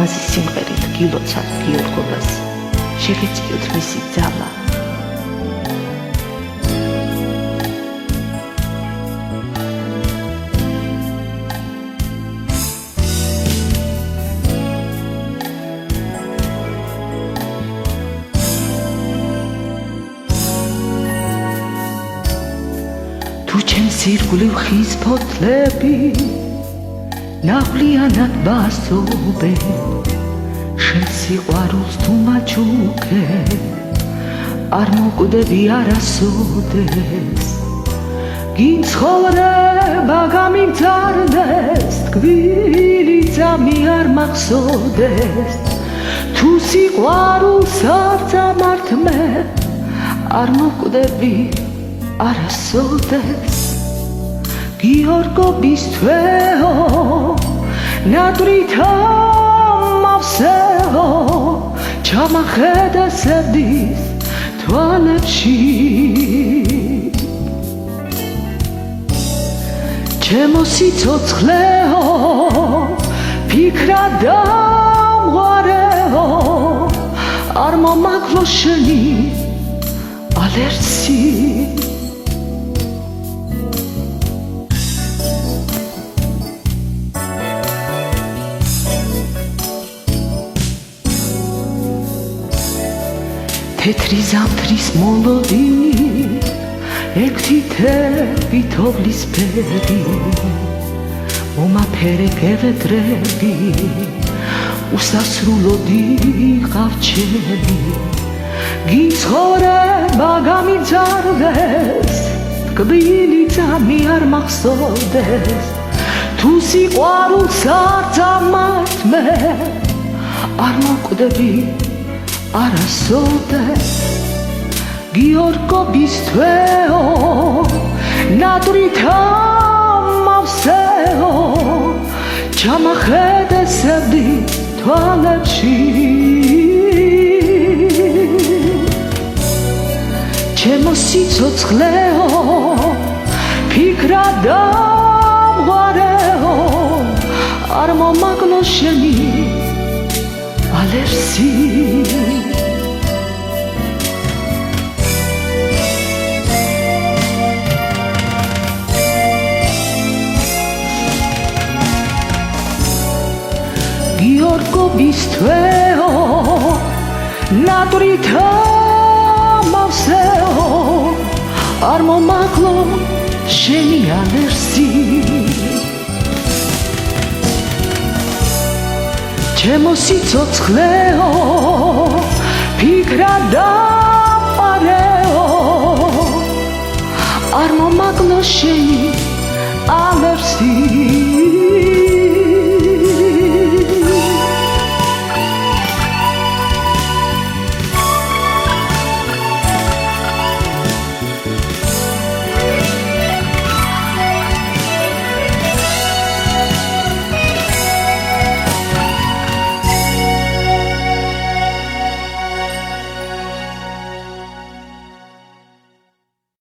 ლამაზი სიმღერით გილოცავ გიორგობას, შეგეწიოთ მისი ძალა. თუ ჩემს ირგვლივ ხის ფოთლები ნაღვლიანად ბასობენ, შენ სიყვარულს თუ მაჩუქე, არ მოკვდები არასოდეს. გინცხოვრება გამიმძარდეს, ტკბილი ძამი არ მახსოვდეს. თუ სიყვარულს არ წამართ მე, არ მოკვდები არასოდეს. გიორგობის თვეო, ნატრითა მავსეო, ჩამახედა სევდის თვალებში. ჩემო სიცოცხლეო, ფიქრა დამღარეო, არ მომაკლო შენი ალერსი. თეთრი ზამთრის მოლოდინი, ექვთითები თოვლისფერი, მომაფერე გევედრები, უსასრულო დიღავ ჩემი. გიცხოვრება გამიძარდეს, ტკბილი ძამი არ მახსოვდეს. თუ სიყვარულს არ წამართ მე, არ მოკვდები არასოდეს. გიორგობის თვეო, ნატრითა მავსეო, ჩამახედა სევდის თვალებში. ჩემო სიცოცხლეო, ფიქრა დამღარეო, არ მომაკლო შენი ალერსი. გიორგობის თვეო, ნატრითა მავსეო, არ მომაკლო შენი ალერსი. ჩემო სიცოცხლეო, ფიქრა დამყარეო, არ მომაკლო შენი